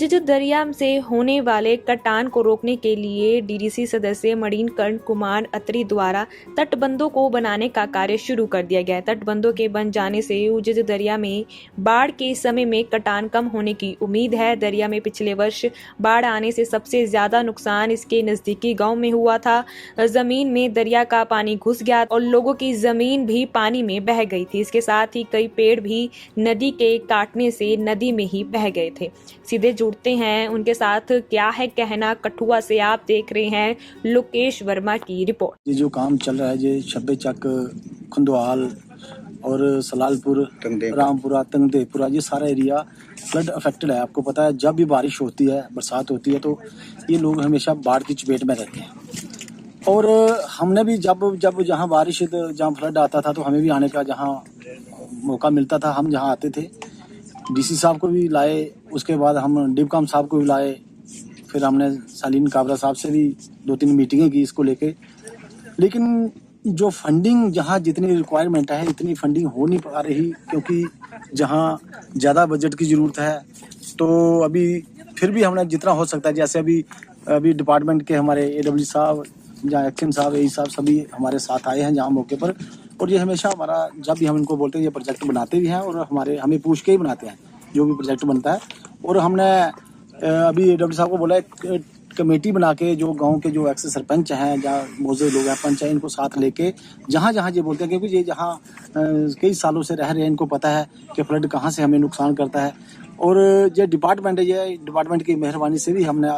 उजित दरिया से होने वाले कटान को रोकने के लिए डीडीसी सदस्य मणिकर्ण कुमार अत्री द्वारा तटबंधों को बनाने का कार्य शुरू कर दिया गया है। तटबंधों के बन जाने से उजित दरिया में बाढ़ के समय में कटान कम होने की उम्मीद है। दरिया में पिछले वर्ष बाढ़ आने से सबसे ज्यादा नुकसान इसके नजदीकी गांव में हुआ था। जमीन में दरिया का पानी घुस गया और लोगों की जमीन भी पानी में बह गई थी। इसके साथ ही कई पेड़ भी नदी के काटने से नदी में ही बह गए थे। सीधे जुड़ते हैं उनके साथ, क्या है कहना कठुआ से। आप देख रहे हैं लोकेश वर्मा की रिपोर्ट। ये जो काम चल रहा है, ये छब्बे चक, खुंदवाल और सलालपुर, रामपुरा, तंगदेपुरा, ये सारा एरिया फ्लड अफेक्टेड है। आपको पता है, जब भी बारिश होती है, बरसात होती है, तो ये लोग हमेशा बाढ़ की चपेट में रहते हैं। और हमने भी जब जहाँ बारिश, जहाँ फ्लड आता था, तो हमें भी आने का जहाँ मौका मिलता था, हम जहाँ आते थे। डीसी साहब को भी लाए, उसके बाद हम डिपकाम साहब को भी लाए, फिर हमने सालीन काबरा साहब से भी 2-3 मीटिंगें की इसको लेके। लेकिन जो फंडिंग, जहाँ जितनी रिक्वायरमेंट है, इतनी फंडिंग हो नहीं पा रही, क्योंकि जहाँ ज़्यादा बजट की ज़रूरत है। तो अभी फिर भी हमने जितना हो सकता है, जैसे अभी डिपार्टमेंट के हमारे AW साहब, जहाँ एक्शन साहब, AE साहब, सभी हमारे साथ आए हैं जहाँ मौके पर। और ये हमेशा हमारा, जब भी हम इनको बोलते हैं, ये प्रोजेक्ट बनाते भी हैं और हमें पूछ के ही बनाते हैं जो भी प्रोजेक्ट बनता है। और हमने अभी AW साहब को बोला एक कमेटी बना के, जो गांव के जो एक्स सरपंच हैं, जहाँ मौजूद लोग हैं, पंच हैं, इनको साथ लेके जहाँ जहाँ ये बोलते हैं, क्योंकि ये जहाँ कई सालों से रह रहे हैं, इनको पता है कि फ्लड कहाँ से हमें नुकसान करता है। और ये डिपार्टमेंट है, ये डिपार्टमेंट की मेहरबानी से भी हमने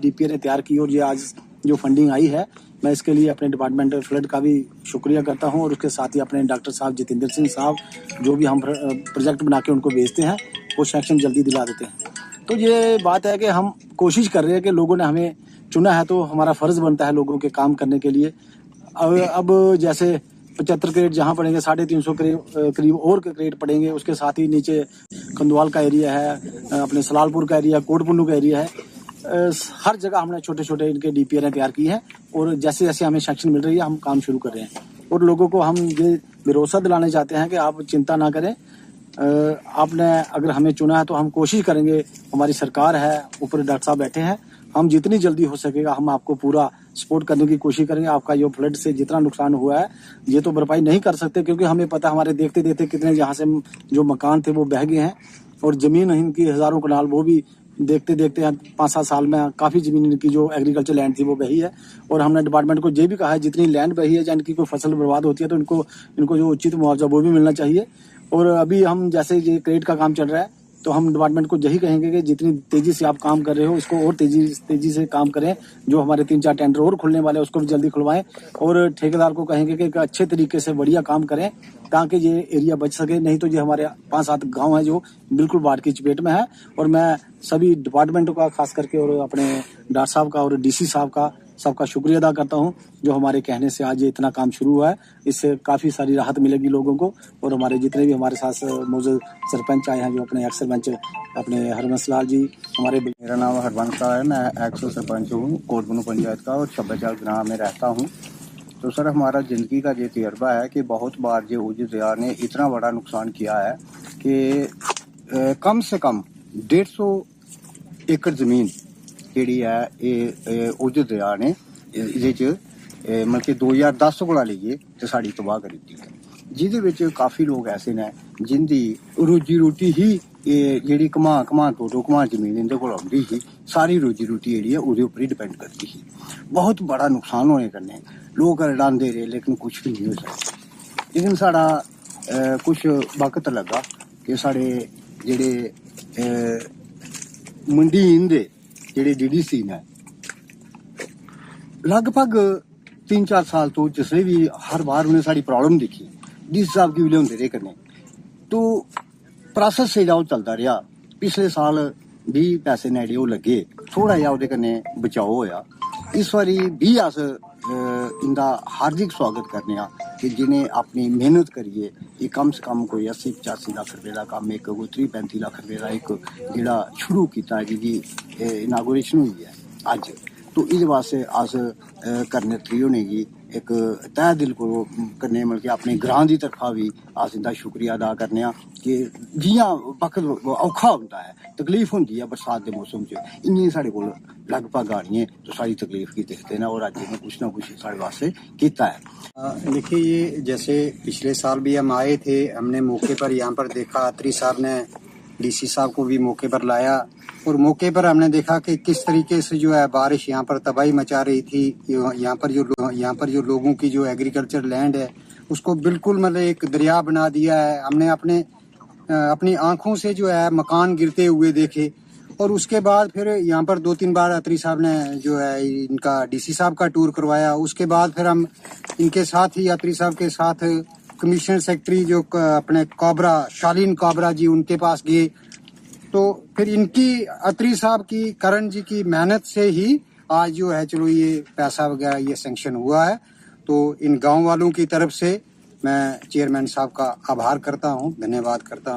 DPA ने तैयार की, और ये आज जो फंडिंग आई है, मैं इसके लिए अपने डिपार्टमेंट फ्लड का भी शुक्रिया करता हूं। और उसके साथ ही अपने डॉक्टर साहब जितेंद्र सिंह साहब, जो भी हम प्रोजेक्ट बना के उनको भेजते हैं, वो सेक्शन जल्दी दिला देते हैं। तो ये बात है कि हम कोशिश कर रहे हैं कि लोगों ने हमें चुना है, तो हमारा फर्ज बनता है लोगों के काम करने के लिए। अब जैसे 75 क्रेट जहाँ पड़ेंगे, 350 करीब और क्रेट पड़ेंगे। उसके साथ ही नीचे कंदवाल का एरिया है, अपने सलालपुर का एरिया, कोटपुन्नू का एरिया है। हर जगह हमने छोटे छोटे इनके DPA ने तैयार की है, और जैसे जैसे हमें सेक्शन मिल रही है, हम काम शुरू कर रहे हैं। और लोगों को हम ये भरोसा दिलाने चाहते हैं कि आप चिंता ना करें। आपने अगर हमें चुना है, तो हम कोशिश करेंगे, हमारी सरकार है, ऊपर डॉक्टर साहब बैठे हैं, हम जितनी जल्दी हो सकेगा हम आपको पूरा सपोर्ट करने की कोशिश करेंगे। आपका जो फ्लड से जितना नुकसान हुआ है, ये तो भरपाई नहीं कर सकते, क्योंकि हमें पता, हमारे देखते देखते कितने यहाँ से जो मकान थे वो बह गए हैं, और जमीन इनकी हजारों कनाल, वो भी देखते देखते 5-7 साल में काफी जमीन इनकी जो एग्रीकल्चर लैंड थी वो बही है। और हमने डिपार्टमेंट को ये भी कहा है, जितनी लैंड बही है, या इनकी कोई फसल बर्बाद होती है, तो इनको जो उचित मुआवजा वो भी मिलना चाहिए। और अभी हम जैसे ये क्रेडिट का काम चल रहा है, तो हम डिपार्टमेंट को यही कहेंगे कि जितनी तेजी से आप काम कर रहे हो, इसको और तेजी से काम करें। जो हमारे 3-4 टेंडर और खुलने वाले हैं, उसको भी जल्दी खुलवाएं। और ठेकेदार को कहेंगे कि एक अच्छे तरीके से बढ़िया काम करें, ताकि ये एरिया बच सके। नहीं तो ये हमारे 5-7 गांव हैं जो बिल्कुल बाढ़ की चपेट में है। और मैं सभी डिपार्टमेंटों का, खास करके, और अपने डॉक्टर साहब का और DC साहब का, सबका शुक्रिया अदा करता हूं, जो हमारे कहने से आज ये इतना काम शुरू हुआ है। इससे काफी सारी राहत मिलेगी लोगों को। और हमारे जितने भी हमारे साथ मौजूद सरपंच आए हैं, जो अपने एक्स सरपंच अपने हरबंस लाल जी, हमारे। मेरा नाम हरबंस है, मैं एक्स सरपंच हूँ कोटपुन्नू पंचायत का, और छब्बेचाल ग्राम में रहता हूँ। तो सर, हमारा जिंदगी का ये तजर्बा है कि बहुत बार ये उजित दरिया ने इतना बड़ा नुकसान किया है कि कम से कम 150 एकड़ जमीन ਜਿਹੜੀ ਹੈ ਇਹ ਉਜਿਤ ਦਰਿਆ ਨੇ ਇਹਦੇ 'ਚ ਮਤਲਬ ਕਿ 2010 ਕੋਲ ਲਈਏ ਤੇ ਸਾਡੀ ਤਬਾਹ ਕਰ ਦਿੱਤੀ ਹੈ, ਜਿਹਦੇ ਵਿੱਚ ਕਾਫੀ ਲੋਕ ਐਸੇ ਨੇ ਜਿੰਦੀ ਰੋਜੀ ਰੋਟੀ ਹੀ ਜਿਹੜੀ ਕਮਾ ਜ਼ਮੀਨ ਇਹਦੇ ਕੋਲ ਆਉਂਦੀ ਸੀ, ਸਾਰੀ ਰੋਜੀ ਰੋਟੀ ਜਿਹੜੀ ਹੈ ਉਹਦੇ ਉੱਪਰ ਹੀ ਡਿਪੈਂਡ ਕਰਦੀ ਸੀ। ਬਹੁਤ ਬੜਾ ਨੁਕਸਾਨ ਹੋਣੇ ਕਰਨੇ, ਲੋਕ ਰੜਾਉਂਦੇ ਰਹੇ, ਲੇਕਿਨ ਕੁਛ ਵੀ ਨਹੀਂ ਹੋ ਸਕਿਆ। ਲੇਕਿਨ ਸਾਡਾ ਕੁਛ ਵਕਤ ਲੱਗਾ ਕਿ ਸਾਡੇ ਜਿਹੜੇ ਮੰਡੀਨ ਦੇ ਜਿਹੜੇ DDC ਨੇ, लगभग 3-4 साल तो जिसने भी हर बार उन्हें सारी प्रॉब्लम देखी, DC साहब की विलियम दे करने, तो प्रोसेस से जाओ चलता रहा। पिछले साल भी पैसे नेड़े वो लगे, थोड़ा जा वो कन्ने बचाओ होया। इस बारी भी अस इंदा हार्दिक स्वागत करने कि जिन्हें अपनी मेहनत करिए ये कम से कम कोई 80-85 लाख रुपए का काम, एक कोई 30-35 लाख रुपए का एक जेड़ा शुरू किया है, जी इनागोरेशन हुई है अज। तो इस वास्ते अस करने त्री होने की एक तह दिल को करने मतलब कि अपने ग्रां दी तरफा भी अस इंदा शुक्रिया अदा करने कि जियां वक्त औखा होंदा है तकलीफ होंदी है बरसात के मौसम च इन्नी साढ़े कोल लगभग आनी तो सारी तकलीफ की दिखते हैं और अज इन्हें कुछ ना कुछ साढ़े वास्ते किया है। देखिए ये जैसे पिछले साल भी हम आए थे, हमने मौके पर यहाँ पर देखा, अत्री साहब ने डीसी साहब को भी मौके पर लाया और मौके पर हमने देखा कि किस तरीके से जो है बारिश यहाँ पर तबाही मचा रही थी। यहाँ पर जो लोगों की जो एग्रीकल्चर लैंड है उसको बिल्कुल मतलब एक दरिया बना दिया है। हमने अपनी आंखों से जो है मकान गिरते हुए देखे और उसके बाद फिर यहाँ पर 2-3 बार अत्री साहब ने जो है इनका डीसी साहब का टूर करवाया। उसके बाद फिर हम इनके साथ ही अत्री साहब के साथ कमिश्नर सेक्रेटरी जो अपने काबरा शालीन काबरा जी उनके पास गए। तो फिर इनकी अत्री साहब की करण जी की मेहनत से ही आज जो है चलो ये पैसा वगैरह ये सैंक्शन हुआ है। तो इन गांव वालों की तरफ से मैं चेयरमैन साहब का आभार करता हूँ, धन्यवाद करता हूँ।